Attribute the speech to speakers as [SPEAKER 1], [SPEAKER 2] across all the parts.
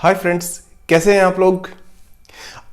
[SPEAKER 1] Hi friends, कैसे हैं आप लोग।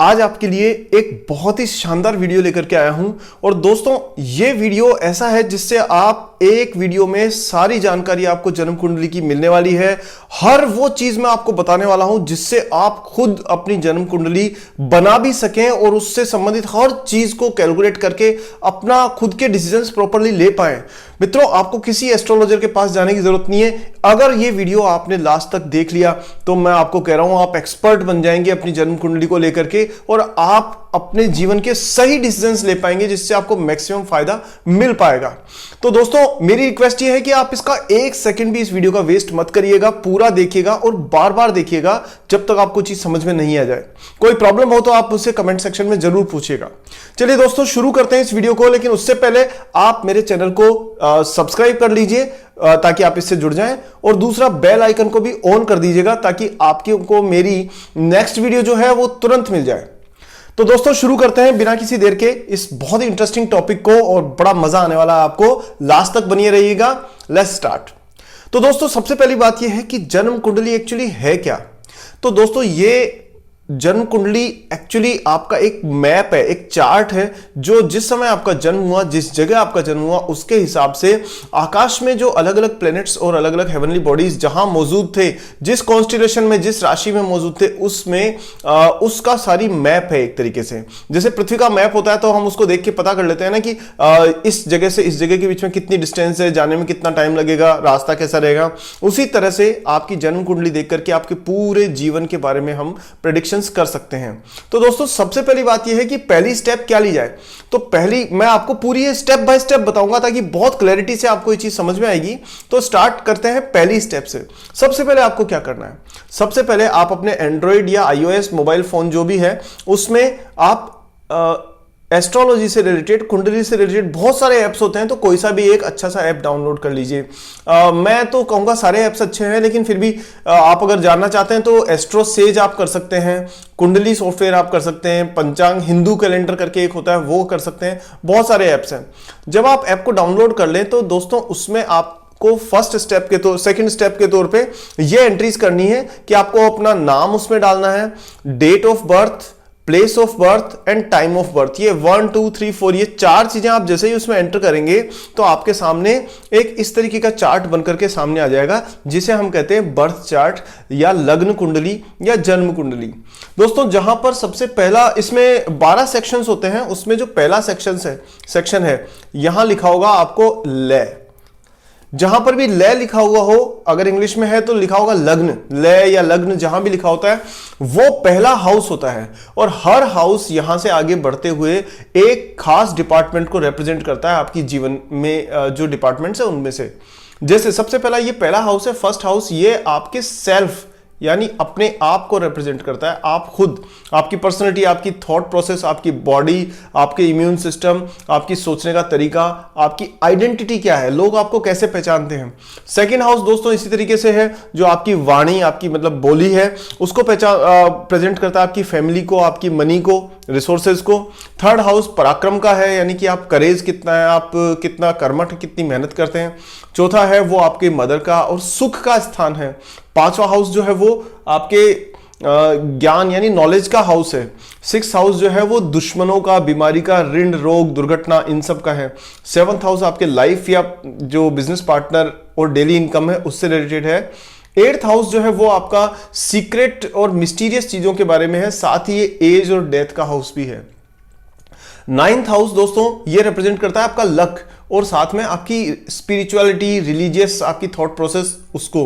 [SPEAKER 1] आज आपके लिए एक बहुत ही शानदार वीडियो लेकर के आया हूं। और दोस्तों, ये वीडियो ऐसा है जिससे आप एक वीडियो में सारी जानकारी आपको जन्म कुंडली की मिलने वाली है। हर वो चीज मैं आपको बताने वाला हूं जिससे आप खुद अपनी जन्म कुंडली बना भी सकें और उससे संबंधित हर चीज को कैलकुलेट करके अपना खुद के डिसीजंस प्रॉपरली ले पाएं। मित्रों, आपको किसी एस्ट्रोलॉजर के पास जाने की जरूरत नहीं है। अगर ये वीडियो आपने लास्ट तक देख लिया तो मैं आपको कह रहा हूं आप एक्सपर्ट बन जाएंगे अपनी जन्म कुंडली को लेकर के, और आप अपने जीवन के सही डिसीजंस ले पाएंगे जिससे आपको मैक्सिमम फायदा मिल पाएगा। तो दोस्तों, मेरी रिक्वेस्ट ये है कि आप इसका एक सेकंड भी इस वीडियो का वेस्ट मत करिएगा, पूरा देखिएगा और बार बार देखिएगा जब तक आपको चीज समझ में नहीं आ जाए। कोई प्रॉब्लम हो तो आप मुझसे कमेंट सेक्शन में जरूर पूछिएगा। चलिए दोस्तों, शुरू करते हैं इस वीडियो को, लेकिन उससे पहले आप मेरे चैनल को सब्सक्राइब कर लीजिए ताकि आप इससे जुड़ जाएं, और दूसरा बेल आइकन को भी ऑन कर दीजिएगा ताकि आपको मेरी नेक्स्ट वीडियो जो है वो तुरंत मिल जाए। तो दोस्तों, शुरू करते हैं बिना किसी देर के इस बहुत ही इंटरेस्टिंग टॉपिक को, और बड़ा मजा आने वाला है आपको। लास्ट तक बनिए रहिएगा। Let's start. तो दोस्तों, सबसे पहली बात यह है कि जन्म कुंडली एक्चुअली है क्या। तो दोस्तों, ये जन्म कुंडली एक्चुअली आपका एक मैप है, एक चार्ट है, जो जिस समय आपका जन्म हुआ, जिस जगह आपका जन्म हुआ, उसके हिसाब से आकाश में जो अलग अलग प्लैनेट्स और अलग अलग हेवनली बॉडीज जहां मौजूद थे, जिस कॉन्स्टिलेशन में, जिस राशि में मौजूद थे, उसमें उसका सारी मैप है। एक तरीके से जैसे पृथ्वी का मैप होता है तो हम उसको देख के पता कर लेते हैं ना कि इस जगह से इस जगह के बीच में कितनी डिस्टेंस है, जाने में कितना टाइम लगेगा, रास्ता कैसा रहेगा। उसी तरह से आपकी जन्म कुंडली देख करके आपके पूरे जीवन के बारे में हम प्रेडिक्शन कर सकते हैं। तो दोस्तों, सबसे पहली बात यह है कि पहली स्टेप क्या ली जाए। तो पहली मैं आपको पूरी स्टेप बाय स्टेप बताऊंगा ताकि बहुत क्लैरिटी से आपको ये चीज समझ में आएगी। तो स्टार्ट करते हैं पहली स्टेप से। सबसे पहले आपको क्या करना है, सबसे पहले आप अपने एंड्रॉइड या iOS मोबाइल फोन जो भी है उसमें आप एस्ट्रोलॉजी से रिलेटेड, कुंडली से रिलेटेड बहुत सारे ऐप्स होते हैं, तो कोई सा भी एक अच्छा सा ऐप डाउनलोड कर लीजिए। मैं तो कहूँगा सारे ऐप्स अच्छे हैं, लेकिन फिर भी आप अगर जानना चाहते हैं तो एस्ट्रो सेज आप कर सकते हैं, कुंडली सॉफ्टवेयर आप कर सकते हैं, पंचांग हिंदू कैलेंडर करके एक होता है वो कर सकते हैं। बहुत सारे ऐप्स हैं। जब आप ऐप को डाउनलोड कर लें तो दोस्तों उसमें आपको फर्स्ट स्टेप के तो सेकंड स्टेप के तौर पे ये एंट्रीज करनी है कि आपको अपना नाम उसमें डालना है, date of birth, place of birth and time of birth. ये 1 2 3 4 ये चार चीजें आप जैसे ही उसमें एंटर करेंगे तो आपके सामने एक इस तरीके का चार्ट बनकर के सामने आ जाएगा, जिसे हम कहते हैं बर्थ चार्ट या लग्न कुंडली या जन्म कुंडली। दोस्तों, जहां पर सबसे पहला, इसमें 12 सेक्शंस होते हैं, उसमें जो पहला सेक्शन है यहां लिखा होगा आपको लय। जहां पर भी लय लिखा हुआ हो, अगर इंग्लिश में है तो लिखा होगा लग्न, लय या लग्न, जहां भी लिखा होता है वो पहला हाउस होता है। और हर हाउस यहां से आगे बढ़ते हुए एक खास डिपार्टमेंट को रिप्रेजेंट करता है आपकी जीवन में जो डिपार्टमेंट्स है उनमें से। जैसे सबसे पहला ये पहला हाउस है, फर्स्ट हाउस, ये आपके सेल्फ यानी अपने आप को रिप्रेजेंट करता है। आप खुद, आपकी पर्सनैलिटी, आपकी थॉट प्रोसेस, आपकी बॉडी, आपके इम्यून सिस्टम, आपकी सोचने का तरीका, आपकी आइडेंटिटी क्या है, लोग आपको कैसे पहचानते हैं। सेकंड हाउस दोस्तों इसी तरीके से है, जो आपकी वाणी, आपकी मतलब बोली है, उसको प्रेजेंट करता है, आपकी फैमिली को, आपकी मनी को, रिसोर्सेज को। थर्ड हाउस पराक्रम का है, यानी कि आप करेज कितना है, आप कितना कर्मठ, कितनी मेहनत करते हैं। चौथा है वो आपके मदर का और सुख का स्थान है। पांचवा हाउस जो है वो आपके ज्ञान यानी नॉलेज का हाउस है। सिक्स हाउस जो है वो दुश्मनों का, बीमारी का, ऋण, रोग, दुर्घटना, इन सब का है। सेवंथ हाउस आपके लाइफ या जो बिजनेस पार्टनर और डेली इनकम है उससे रिलेटेड है। एट्थ हाउस जो है वो आपका सीक्रेट और मिस्टीरियस चीजों के बारे में है, साथ ही ये एज और डेथ का हाउस भी है। नाइन्थ हाउस दोस्तों ये रिप्रेजेंट करता है आपका लक और साथ में आपकी स्पिरिचुअलिटी, रिलीजियस, आपकी थॉट प्रोसेस, उसको।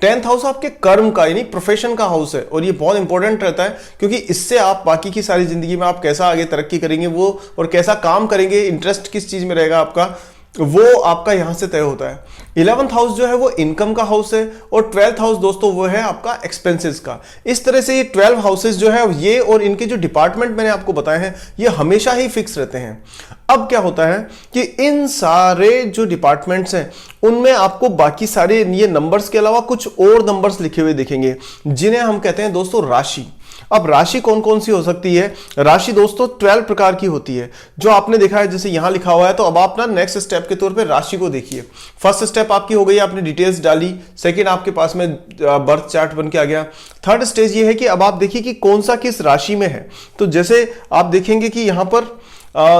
[SPEAKER 1] 10th हाउस आपके कर्म का यानी प्रोफेशन का हाउस है, और ये बहुत इंपॉर्टेंट रहता है क्योंकि इससे आप बाकी की सारी जिंदगी में आप कैसा आगे तरक्की करेंगे वो, और कैसा काम करेंगे, इंटरेस्ट किस चीज में रहेगा आपका, वो आपका यहां से तय होता है। 11th हाउस जो है वो इनकम का हाउस है, और 12th हाउस दोस्तों वो है आपका एक्सपेंसेस का। इस तरह से ये 12 हाउसेस जो है ये और इनके जो डिपार्टमेंट मैंने आपको बताए हैं ये हमेशा ही फिक्स रहते हैं। अब क्या होता है कि इन सारे जो डिपार्टमेंट्स हैं उनमें आपको बाकी सारे ये नंबर्स के अलावा कुछ और नंबर्स लिखे हुए दिखेंगे, जिन्हें हम कहते हैं दोस्तों राशि। अब राशि कौन कौन सी हो सकती है? राशि दोस्तों 12 प्रकार की होती है, जो आपने देखा है जैसे यहां लिखा हुआ है। तो अब आप ना नेक्स्ट स्टेप के तौर पे राशि को देखिए। फर्स्ट स्टेप आपकी हो गई, आपने डिटेल्स डाली। सेकंड आपके पास में बर्थ चार्ट बन के आ गया। थर्ड स्टेज ये है कि अब आप देखिए कि कौन सा किस राशि में है। तो जैसे आप देखेंगे कि यहां पर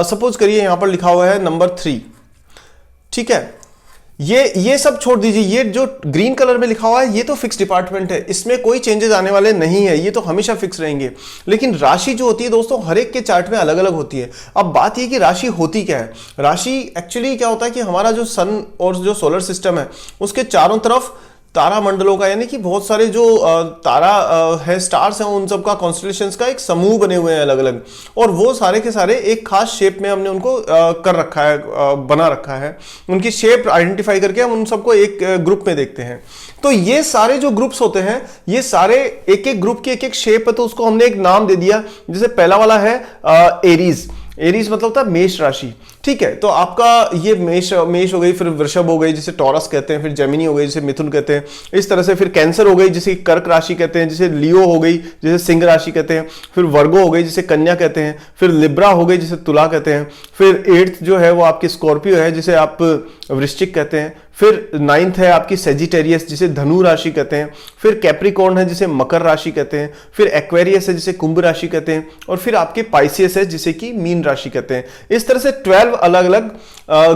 [SPEAKER 1] सपोज करिए यहां पर लिखा हुआ है नंबर 3, ठीक है। ये सब छोड़ दीजिए, ये जो ग्रीन कलर में लिखा हुआ है ये तो फिक्स डिपार्टमेंट है, इसमें कोई चेंजेस आने वाले नहीं है, ये तो हमेशा फिक्स रहेंगे। लेकिन राशि जो होती है दोस्तों हर एक के चार्ट में अलग अलग होती है। अब बात ये कि राशि होती क्या है? राशि एक्चुअली क्या होता है कि हमारा जो सन और जो सोलर सिस्टम है उसके चारों तरफ तारा मंडलों का, यानी कि बहुत सारे जो तारा है, स्टार्स हैं, उन सब का, कॉन्स्टलेशंस का एक समूह बने हुए हैं अलग अलग, और वो सारे के सारे एक खास शेप में हमने उनको कर रखा है, बना रखा है। उनकी शेप आइडेंटिफाई करके हम उन सबको एक ग्रुप में देखते हैं। तो ये सारे जो ग्रुप्स होते हैं ये सारे एक एक ग्रुप की एक एक शेप है, तो उसको हमने एक नाम दे दिया। जैसे पहला वाला है एरीज। एरीज मतलब होता है मेष राशि, ठीक है। तो आपका ये मेष हो गई, फिर वृषभ हो गई जिसे टॉरस कहते हैं, फिर जेमिनी हो गई जिसे मिथुन कहते हैं, इस तरह से। फिर कैंसर हो गई जिसे कर्क राशि कहते हैं, जिसे लियो हो गई जिसे सिंह राशि कहते हैं, फिर वर्गो हो गई जिसे कन्या कहते हैं, फिर लिब्रा हो गई जिसे तुला कहते हैं, फिर 8th जो है वो आपकी स्कॉर्पियो है जिसे आप वृश्चिक कहते हैं, फिर 9th है आपकी सेजिटेरियस जिसे धनु राशि कहते हैं, फिर कैप्रिकॉर्न है जिसे मकर राशि कहते हैं, फिर एक्वेरियस है जिसे कुंभ राशि कहते हैं, और फिर आपके पाइसियस है जिसे कि मीन राशि कहते हैं। इस तरह से 12 अलग अलग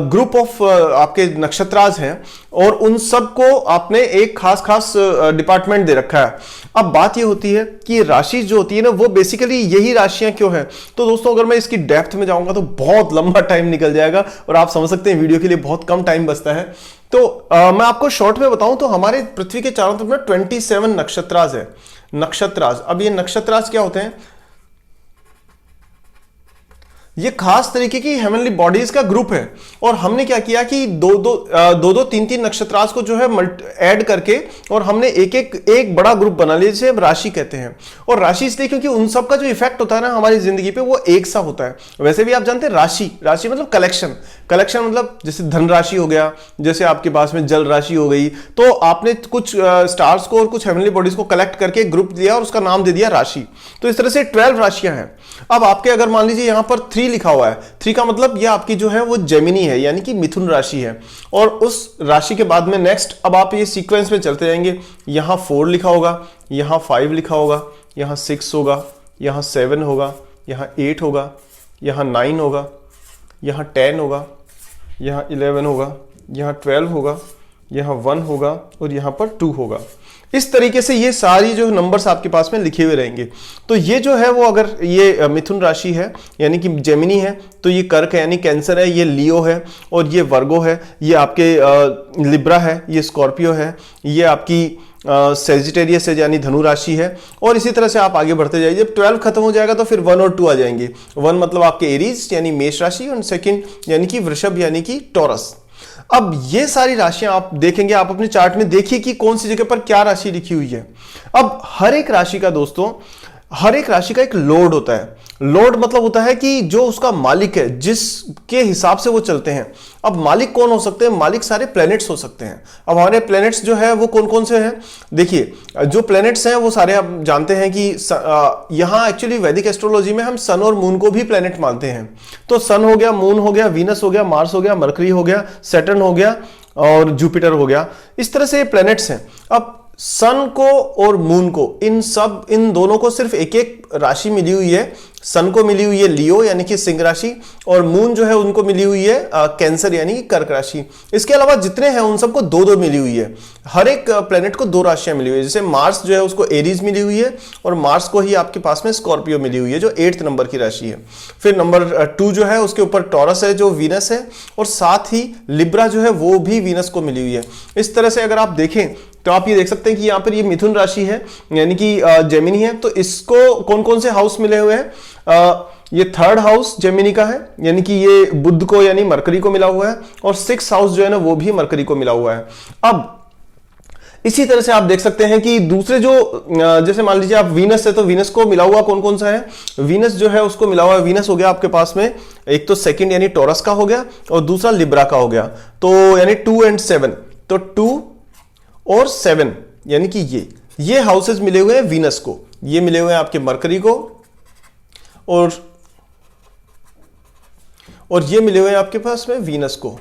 [SPEAKER 1] ग्रुप ऑफ आपके नक्षत्राज हैं, और उन सब को आपने एक खास खास डिपार्टमेंट दे रखा है। अब बात ये होती है कि राशि जो होती है ना वो बेसिकली यही राशियां क्यों हैं। तो दोस्तों अगर मैं इसकी डेप्थ में जाऊंगा तो बहुत लंबा टाइम निकल जाएगा, और आप समझ सकते हैं वीडियो के लिए बहुत कम टाइम बचता है। तो मैं आपको शॉर्ट में बताऊं तो हमारे पृथ्वी के चारों तरफ में 27 नक्षत्राज है। नक्षत्राज, अब ये नक्षत्राज क्या होते हैं? ये खास तरीके की हेवनली बॉडीज का ग्रुप है, और हमने क्या किया कि दो 3 नक्षत्राज को जो है ऐड करके, और हमने एक बड़ा ग्रुप बना लिया जिसे हम राशि कहते हैं। और राशि इसलिए क्योंकि उन सब का जो इफेक्ट होता है ना हमारी जिंदगी पे वो एक सा होता है। वैसे भी आप जानते हैं राशि मतलब कलेक्शन मतलब जैसे धन राशि हो गया, जैसे आपके पास में जल राशि हो गई। तो आपने कुछ स्टार्स को और कुछ हेवनली बॉडीज को कलेक्ट करके एक ग्रुप दिया और उसका नाम दे दिया राशि। तो इस तरह से 12 राशियां हैं। अब आपके अगर मान लीजिए यहां पर 3 लिखा हुआ है, 3 का मतलब यह आपकी जो है वो जेमिनी है, यानी कि मिथुन राशि है। और उस राशि के बाद में नेक्स्ट अब आप ये सीक्वेंस में चलते जाएंगे। यहां 4 लिखा होगा, यहां 5 लिखा होगा, यहां 6 होगा, यहां 7 होगा, यहां 8 होगा, यहां 9 होगा, यहां 10 होगा, यहां 11 होगा, यहां 12 होगा, यहां 1 होगा, और यहां पर 2 होगा। इस तरीके से ये सारी जो नंबर्स आपके पास में लिखे हुए रहेंगे। तो ये जो है वो अगर ये मिथुन राशि है यानी कि जेमिनी है, तो ये कर्क है यानी कैंसर है, ये लियो है, और ये वर्गो है, ये आपके लिब्रा है, ये स्कॉर्पियो है, ये आपकी सेजिटेरियस है यानी धनु राशि है। और इसी तरह से आप आगे बढ़ते जाइए। जब 12 खत्म हो जाएगा तो फिर 1 और 2 आ जाएंगे। 1 मतलब आपके एरीज यानी मेष राशि, और सेकंड यानी कि वृषभ यानी कि टॉरस। अब ये सारी राशियां आप देखेंगे, आप अपने चार्ट में देखिए कि कौन सी जगह पर क्या राशि लिखी हुई है। अब हर एक राशि का दोस्तों, हर एक राशि का एक लॉर्ड होता है। लॉर्ड मतलब होता है कि जो उसका मालिक है, जिसके हिसाब से वो चलते हैं। अब मालिक कौन हो सकते हैं? मालिक सारे प्लैनेट्स हो सकते हैं। अब हमारे प्लैनेट्स जो है वो कौन कौन से हैं? देखिए, जो प्लैनेट्स हैं वो सारे आप जानते हैं कि यहां एक्चुअली वैदिक एस्ट्रोलॉजी में हम सन और मून को भी प्लैनेट मानते हैं। तो सन हो गया, मून हो गया, वीनस हो गया, मार्स हो गया, मरकरी हो गया, सैटर्न हो गया, और जुपिटर हो गया। इस तरह से ये प्लैनेट्स हैं। अब सन को और मून को, इन दोनों को सिर्फ एक एक राशि मिली हुई है। सन को मिली हुई है लियो यानी कि सिंह राशि, और मून जो है उनको मिली हुई है कैंसर यानी कि कर्क राशि। इसके अलावा जितने हैं उन सबको 2-2 मिली हुई है। हर एक प्लेनेट को 2 राशियां मिली हुई है। जैसे मार्स जो है उसको एरीज मिली हुई है, और मार्स को ही आपके पास में स्कॉर्पियो मिली हुई है जो 8th नंबर की राशि है। फिर नंबर 2 जो है उसके ऊपर टॉरस है जो वीनस है, और साथ ही लिब्रा जो है वो भी वीनस को मिली हुई है। इस तरह से अगर आप देखें तो आप ये देख सकते हैं कि यहां पर ये मिथुन राशि है यानी कि जेमिनी है। तो इसको कौन कौन से हाउस मिले हुए हैं? ये 3rd हाउस जेमिनी का है, यानी कि ये बुध को यानी मरकरी को मिला हुआ है, और 6th हाउस जो है ना वो भी मरकरी को मिला हुआ है। अब इसी तरह से आप देख सकते हैं कि दूसरे जो, जैसे मान लीजिए आप वीनस है, तो वीनस को मिला हुआ कौन कौन सा है? वीनस जो है उसको मिला हुआ है, वीनस हो गया आपके पास में एक तो 2nd यानी टॉरस का हो गया, और दूसरा लिब्रा का हो गया। तो यानी 2 और 7, तो 2 और 7 यानी कि ये हाउसेस मिले हुए हैं वीनस को। ये मिले हुए हैं आपके मरकरी को, और ये मिले हुए हैं आपके पास में वीनस को।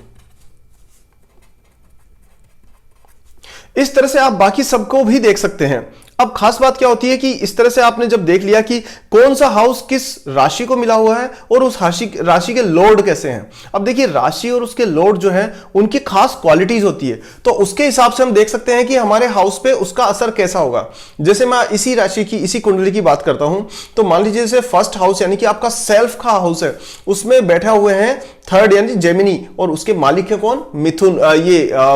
[SPEAKER 1] इस तरह से आप बाकी सबको भी देख सकते हैं। अब खास बात क्या होती है कि इस तरह से आपने जब देख लिया कि कौन सा हाउस किस राशि को मिला हुआ है और उस राशि के लॉर्ड कैसे हैं। अब देखिए राशि और उसके लॉर्ड जो है उनकी खास क्वालिटीज होती है, तो उसके हिसाब से हम देख सकते हैं कि हमारे हाउस पे उसका असर कैसा होगा। जैसे मैं इसी राशि की, इसी कुंडली की बात करता हूं, तो मान लीजिए जैसे फर्स्ट हाउस यानी कि आपका सेल्फ का हाउस है, उसमें बैठा हुए हैं थर्ड यानी जेमिनी, और उसके मालिक है कौन? मिथुन,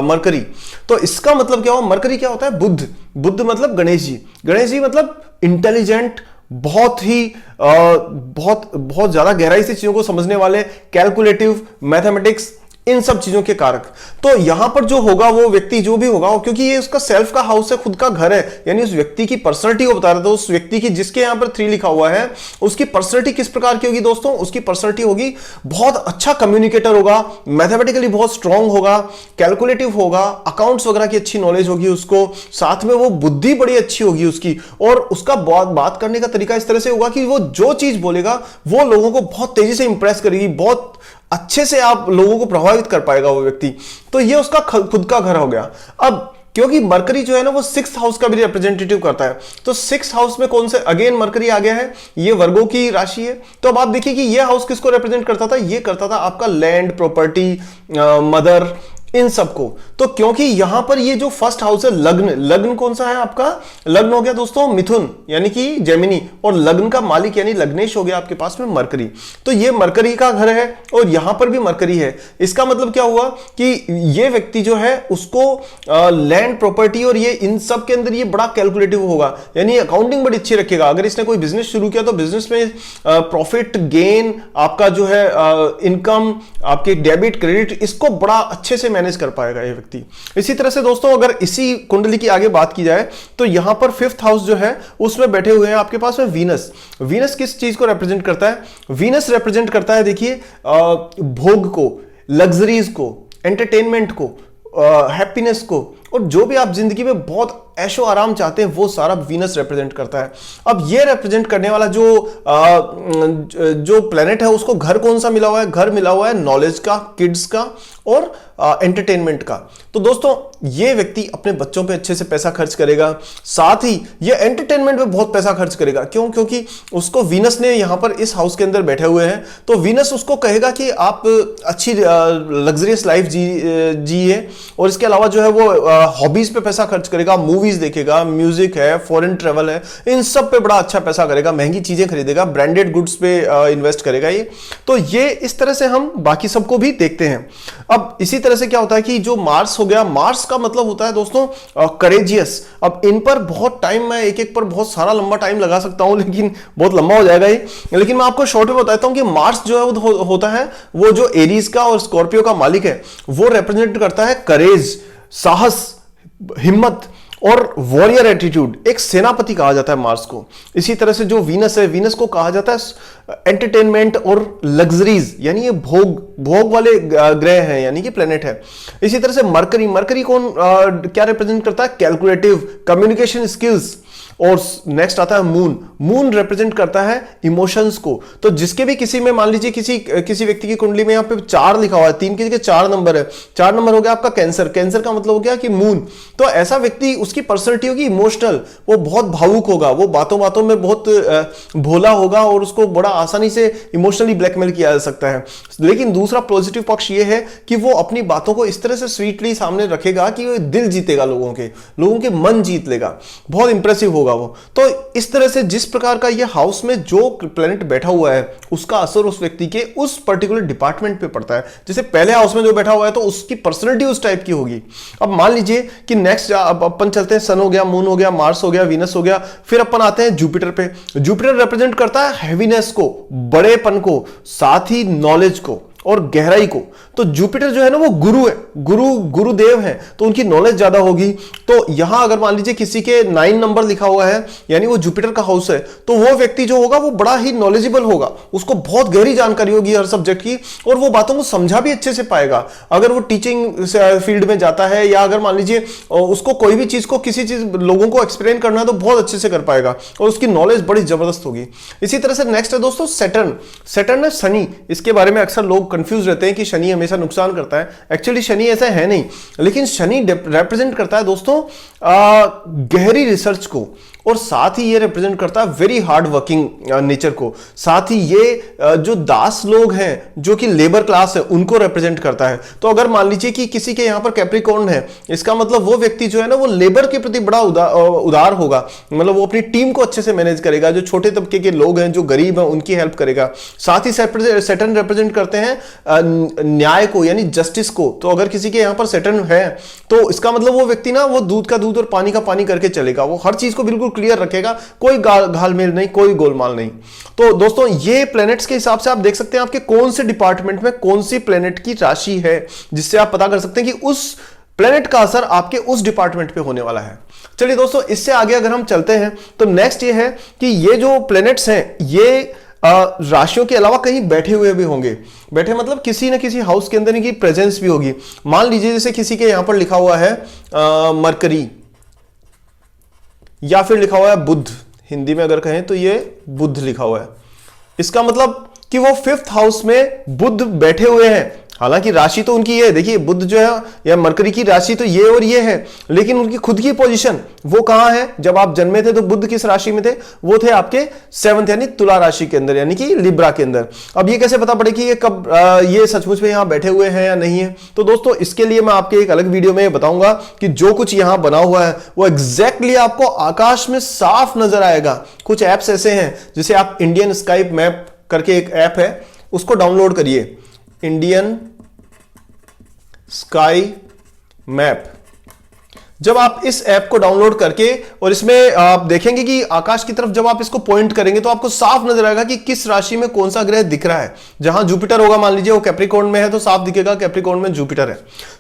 [SPEAKER 1] मरकरी। तो इसका मतलब क्या हुआ? मरकरी क्या होता है? बुद्ध। बुद्ध मतलब गणेश जी। गणेश जी मतलब इंटेलिजेंट, बहुत ही बहुत ज्यादा गहराई से चीजों को समझने वाले, कैलकुलेटिव, मैथमेटिक्स, इन सब चीजों के कारक। तो यहां पर जो होगा वो व्यक्ति जो भी होगा, क्योंकि ये उसका सेल्फ का हाउस है, खुद का घर है, यानी उस व्यक्ति की पर्सनैलिटी को बता रहा था। उस व्यक्ति की जिसके यहां पर 3 लिखा हुआ है, उसकी पर्सनैलिटी किस प्रकार की होगी दोस्तों? उसकी पर्सनैलिटी होगी बहुत अच्छा कम्युनिकेटर होगा, मैथमेटिकली बहुत स्ट्रांग होगा, कैलकुलेटिव होगा, अकाउंट्स वगैरह की अच्छी नॉलेज होगी उसको, साथ में वो बुद्धि बड़ी अच्छी होगी उसकी, और उसका बात करने का तरीका इस तरह से होगा कि वो जो चीज बोलेगा वो लोगों को बहुत तेजी से इंप्रेस करेगी, बहुत अच्छे से आप लोगों को प्रभावित कर पाएगा वो व्यक्ति। तो ये उसका खुद का घर हो गया। अब क्योंकि मरकरी जो है ना वो 6th हाउस का भी रिप्रेजेंटेटिव करता है, तो 6th हाउस में कौन से? अगेन मरकरी आ गया है, ये वर्गों की राशि है। तो अब आप देखिए कि ये हाउस किसको रिप्रेजेंट करता था? ये करता था आपका लैंड, प्रॉपर्टी, मदर, इन सबको। तो क्योंकि यहां पर ये जो फर्स्ट हाउस है लग्न, लग्न कौन सा है आपका? लग्न हो गया दोस्तों मिथुन यानी कि जेमिनी, और लग्न का मालिक यानी लग्नेश हो गया आपके पास में मरकरी। तो ये मरकरी का घर है और यहां पर भी मरकरी है। इसका मतलब क्या हुआ कि ये व्यक्ति जो है उसको लैंड, प्रॉपर्टी और ये इन सब के अंदर ये बड़ा कैलकुलेटिव होगा, यानी अकाउंटिंग बड़ी अच्छी रखेगा। अगर इसने कोई बिजनेस शुरू किया तो बिजनेस में प्रॉफिट, गेन, आपका जो है इनकम, आपके डेबिट, क्रेडिट, इसको बड़ा अच्छे से मैनेज कर पाएगा ये व्यक्ति। इसी तरह से दोस्तों अगर इसी कुंडली की आगे बात की जाए तो यहां पर 5th हाउस जो है उसमें बैठे हुए हैं आपके पास में वीनस। वीनस किस चीज को रिप्रेजेंट करता है? वीनस रिप्रेजेंट करता है देखिए भोग को, लग्जरीज को, एंटरटेनमेंट को, हैप्पीनेस को, और जो भी आप जिंदगी में बहुत ऐशो आराम चाहते हैं वो सारा वीनस रिप्रेजेंट करता है। अब ये रिप्रेजेंट करने वाला जो प्लेनेट है उसको घर कौन सा मिला हुआ है? घर मिला हुआ है नॉलेज का, किड्स का और एंटरटेनमेंट का। तो दोस्तों ये व्यक्ति अपने बच्चों पे अच्छे से पैसा खर्च करेगा, साथ ही ये एंटरटेनमेंट पे बहुत पैसा खर्च करेगा। क्यों? क्योंकि उसको वीनस ने यहां पर इस हाउस के अंदर बैठे हुए हैं, तो वीनस उसको कहेगा कि आप अच्छी लग्जरियस लाइफ जिए, और इसके अलावा जो है वो हॉबीज पे पैसा खर्च करेगा, मूवीज देखेगा, म्यूजिक है, फॉरेन ट्रेवल है, इन सब पे बड़ा अच्छा पैसा करेगा, महंगी चीजें खरीदेगा, ब्रांडेड गुड्स पे इन्वेस्ट करेगा ये। तो ये इस तरह से हम बाकी सबको भी देखते हैं। अब इसी तरह से क्या होता है कि जो मार्स हो गया, मार्स का मतलब होता है दोस्तों करेजियस। अब इन पर बहुत टाइम, मैं एक एक पर बहुत सारा लंबा टाइम लगा सकता हूं, लेकिन बहुत लंबा हो जाएगा ये, लेकिन मैं आपको शॉर्ट में बताता हूं कि मार्स जो है होता है वो जो एरीज का और स्कॉर्पियो का मालिक है, वो रिप्रेजेंट करता है करेज, साहस, हिम्मत और वॉरियर एटीट्यूड। एक सेनापति कहा जाता है मार्स को। इसी तरह से जो वीनस है, वीनस को कहा जाता है एंटरटेनमेंट और लग्जरीज, यानी ये भोग वाले ग्रह हैं, यानी कि प्लेनेट है। इसी तरह से मरकरी, मरकरी कौन क्या रिप्रेजेंट करता है? Calculative, communication skills. और नेक्स्ट आता है मून। मून रिप्रेजेंट करता है इमोशंस को। तो जिसके भी किसी में मान लीजिए किसी व्यक्ति की कुंडली में यहाँ पे 4 लिखा हुआ है, 3 की जगह 4 नंबर है, 4 नंबर हो गया आपका कैंसर। कैंसर का मतलब हो गया कि मून। तो ऐसा व्यक्ति, उसकी पर्सनैलिटी होगी इमोशनल, वो बहुत भावुक होगा, वो बातों बातों में बहुत भोला होगा और उसको बड़ा आसानी से इमोशनली ब्लैकमेल किया जा सकता है। लेकिन दूसरा पॉजिटिव पक्ष ये है कि वो अपनी बातों को इस तरह से स्वीटली सामने रखेगा कि वो दिल जीतेगा, लोगों के मन जीत लेगा, बहुत इंप्रेसिव होगा वो। तो इस तरह से जिस प्रकार का ये हाउस में जो प्लेनेट बैठा हुआ है उसका असर उस व्यक्ति के उस पर्टिकुलर डिपार्टमेंट पे पड़ता है। जैसे पहले हाउस में जो बैठा हुआ है तो उसकी पर्सनैलिटी उस टाइप की होगी। अब मान लीजिए कि नेक्स्ट अब अपन चलते हैं, सन हो गया, मून हो गया, मार्स हो गया, वीनस हो गया, फिर अपन आते हैं जुपिटर पे। जुपिटर रिप्रेजेंट करता है हैवीनेस को, बड़ेपन को, साथ ही नॉलेज को। और गहराई को, तो जुपिटर जो है ना वो गुरु है, गुरुदेव है, तो उनकी नॉलेज ज्यादा होगी। तो यहां अगर मान लीजिए किसी के 9 नंबर लिखा हुआ है, यानी वो जुपिटर का हाउस है, तो वो व्यक्ति जो होगा वो बड़ा ही नॉलेजेबल होगा, उसको बहुत गहरी जानकारी होगी हर सब्जेक्ट की, और वो बातों को समझा भी अच्छे से पाएगा। अगर वो टीचिंग फील्ड में जाता है, या अगर मान लीजिए उसको कोई भी चीज को, किसी चीज लोगों को एक्सप्लेन करना है, तो बहुत अच्छे से कर पाएगा और उसकी नॉलेज बड़ी जबरदस्त होगी। इसी तरह से नेक्स्ट है दोस्तों सैटर्न है शनि। इसके बारे में अक्सर लोग कंफ्यूज रहते हैं कि शनि हमेशा नुकसान करता है। एक्चुअली शनि ऐसा है नहीं, लेकिन शनि रिप्रेजेंट करता है दोस्तों गहरी रिसर्च को, और साथ ही ये रिप्रेजेंट करता है वेरी हार्ड वर्किंग नेचर को। साथ ही ये जो दास लोग हैं, जो कि लेबर क्लास है, उनको रिप्रेजेंट करता है। तो अगर मान लीजिए कि किसी के यहां पर कैप्रिकॉर्न है, इसका मतलब वो व्यक्ति जो है ना वो लेबर के प्रति बड़ा उदार होगा, मतलब वो अपनी टीम को अच्छे से मैनेज करेगा, जो छोटे तबके के लोग हैं, जो गरीब हैं, उनकी हेल्प करेगा। साथ ही सैटर्न रिप्रेजेंट करते हैं न्याय को, यानी जस्टिस को। तो अगर किसी के यहां पर सैटर्न है, तो इसका मतलब वो व्यक्ति ना वो दूध का दूध और पानी का पानी करके चलेगा, वो हर चीज को बिल्कुल क्लियर रखेगा, कोई घालमेल नहीं, कोई गोलमाल नहीं। तो दोस्तों ये प्लैनेट्स के हिसाब से आप देख सकते हैं आपके कौन से डिपार्टमेंट में कौन सी प्लैनेट की राशि है, जिससे आप पता कर सकते हैं कि उस प्लैनेट का असर आपके उस डिपार्टमेंट पे होने वाला है। चलिए दोस्तों, इससे आगे अगर हम चलते हैं तो नेक्स्ट ये है कि ये जो प्लैनेट्स हैं, ये राशियों के अलावा कहीं बैठे हुए भी होंगे। बैठे मतलब किसी न किसी हाउस के अंदर इनकी प्रेजेंस भी होगी। मान लीजिए जैसे किसी के यहां पर लिखा हुआ है मरकरी, या फिर लिखा हुआ है बुध, हिंदी में अगर कहें तो ये बुध लिखा हुआ है। इसका मतलब कि वो 5th हाउस में बुध बैठे हुए हैं। हालांकि राशि तो उनकी ये है, देखिए बुध जो है या मरकरी की राशि तो ये और ये है, लेकिन उनकी खुद की पोजीशन वो कहां है। जब आप जन्मे थे तो बुध किस राशि में थे, वो थे आपके 7th यानी तुला राशि के अंदर, यानी कि लिब्रा के अंदर। अब ये कैसे पता पड़े कि ये कब ये सचमुच में यहां बैठे हुए हैं या नहीं है। तो दोस्तों इसके लिए मैं आपके एक अलग वीडियो में बताऊंगा कि जो कुछ यहां बना हुआ है वो एग्जैक्टली आपको आकाश में साफ नजर आएगा। कुछ ऐप्स ऐसे हैं, जिसे आप इंडियन स्काई मैप करके एक ऐप है, उसको डाउनलोड करिए, इंडियन स्काई मैप। जब आप इस ऐप को डाउनलोड करके और इसमें आप देखेंगे कि आकाश की तरफ जब आप इसको पॉइंट करेंगे तो आपको साफ नजर आएगा कि किस राशि में कौन सा ग्रह दिख रहा है। जहां जुपिटर होगा, मान लीजिए वो कैप्रिकॉर्न में है, तो साफ दिखेगा कैप्रिकॉर्न में जुपिटर है।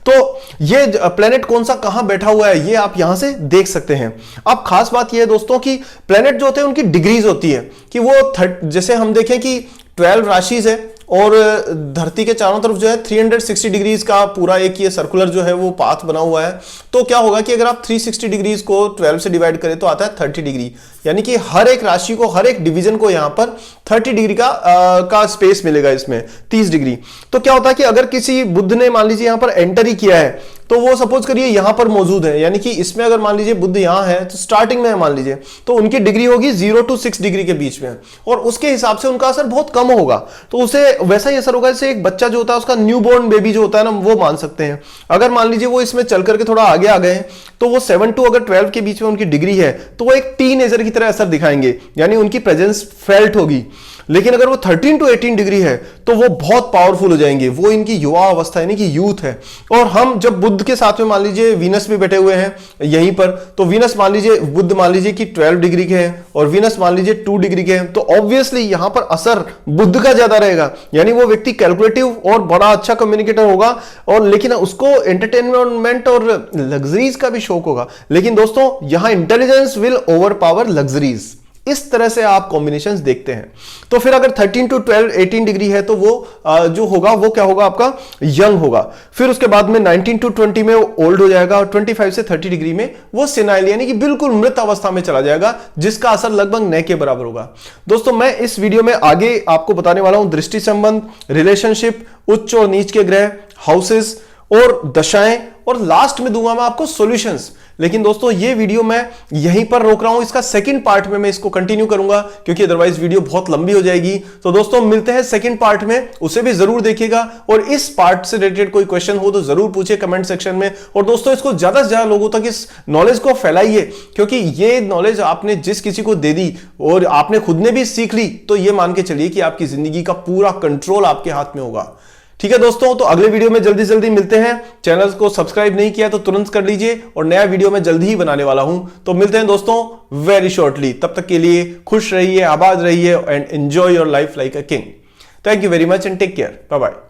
[SPEAKER 1] तो ये प्लेनेट कौन सा कहां बैठा हुआ है, ये आप यहां से देख सकते हैं। अब खास बात यह है दोस्तों कि प्लेनेट जो होते हैं उनकी डिग्रीज होती है, कि वो जैसे हम देखें कि 12 राशिज है, और धरती के चारों तरफ जो है 360 डिग्रीज का पूरा एक ये सर्कुलर जो है वो पाथ बना हुआ है। तो क्या होगा कि अगर आप 360 डिग्रीज को 12 से डिवाइड करें तो आता है 30 डिग्री, यानी कि हर एक राशि को, हर एक डिवीजन को यहां पर 30 डिग्री का स्पेस मिलेगा, इसमें 30 डिग्री। तो क्या होता है कि अगर किसी बुध ने मान लीजिए यहां पर एंटर ही किया है, तो वो सपोज करिए यहां पर मौजूद है, यानी कि इसमें अगर मान लीजिए बुध यहां है तो स्टार्टिंग में है मान लीजिए, तो उनकी डिग्री होगी 0 to 6 डिग्री के बीच में, और उसके हिसाब से उनका असर बहुत कम होगा। तो उसे वैसा ही असर होगा जैसे एक बच्चा जो होता है, उसका न्यूबॉर्न बेबी जो होता है ना, वो मान सकते हैं। अगर मान लीजिए वो इसमें चल करके थोड़ा आगे आ गए, तो वो 7 to अगर 12 के बीच में उनकी डिग्री है, तो वो एक टीनेजर की तरह असर दिखाएंगे, यानी उनकी प्रेजेंस फेल्ट होगी। लेकिन अगर वो 13 to 18 डिग्री है तो वो बहुत पावरफुल हो जाएंगे, वो इनकी युवा अवस्था यानी कि यूथ है। और हम जब बुध के साथ में मान लीजिए वीनस भी बैठे हुए हैं यहीं पर, तो वीनस मान लीजिए, बुध मान लीजिए कि 12 डिग्री के हैं और वीनस मान लीजिए 2 डिग्री के हैं, तो ऑब्वियसली यहां पर असर बुध का ज्यादा रहेगा, यानी वो व्यक्ति कैलकुलेटिव और बड़ा अच्छा कम्युनिकेटर होगा, और लेकिन उसको एंटरटेनमेंट और लग्जरीज का भी शौक होगा। लेकिन दोस्तों यहां intelligence will over power luxuries, इस तरह से आप कॉम्बिनेशंस देखते हैं। तो फिर अगर 13 to 12 18 डिग्री है तो वो जो होगा वो क्या होगा, आपका यंग होगा। फिर उसके बाद में 19 to 20 में ओल्ड हो जाएगा, और 25 से 30 डिग्री में वो सेनाइल यानी कि बिल्कुल मृत अवस्था में चला जाएगा, जिसका असर लगभग नए के बराबर होगा। दोस्तों मैं इस वीडियो में आगे आपको बताने वाला हूं दृष्टि संबंध, रिलेशनशिप, उच्च और नीच के ग्रह, हाउसेस और दशाएं, और लास्ट में दूंगा मैं आपको सॉल्यूशंस। लेकिन दोस्तों ये वीडियो मैं यहीं पर रोक रहा हूं, इसका सेकंड पार्ट में मैं इसको कंटिन्यू करूंगा, क्योंकि अदरवाइज वीडियो बहुत लंबी हो जाएगी। तो दोस्तों मिलते हैं सेकंड पार्ट में, उसे भी जरूर देखिएगा, और इस पार्ट से रिलेटेड कोई क्वेश्चन हो तो जरूर पूछिए कमेंट सेक्शन में। और दोस्तों इसको ज्यादा से ज्यादा लोगों तक इस नॉलेज को फैलाइए, क्योंकि ये नॉलेज आपने जिस किसी को दे दी और आपने खुद ने भी सीख ली, तो ये मान के चलिए कि आपकी जिंदगी का पूरा कंट्रोल आपके हाथ में होगा। ठीक है दोस्तों, तो अगले वीडियो में जल्दी जल्दी मिलते हैं। चैनल को सब्सक्राइब नहीं किया तो तुरंत कर लीजिए, और नया वीडियो मैं जल्दी ही बनाने वाला हूं। तो मिलते हैं दोस्तों वेरी शॉर्टली। तब तक के लिए खुश रहिए, आबाद रहिए, and enjoy your life like a king. Thank you very much and take care, bye bye.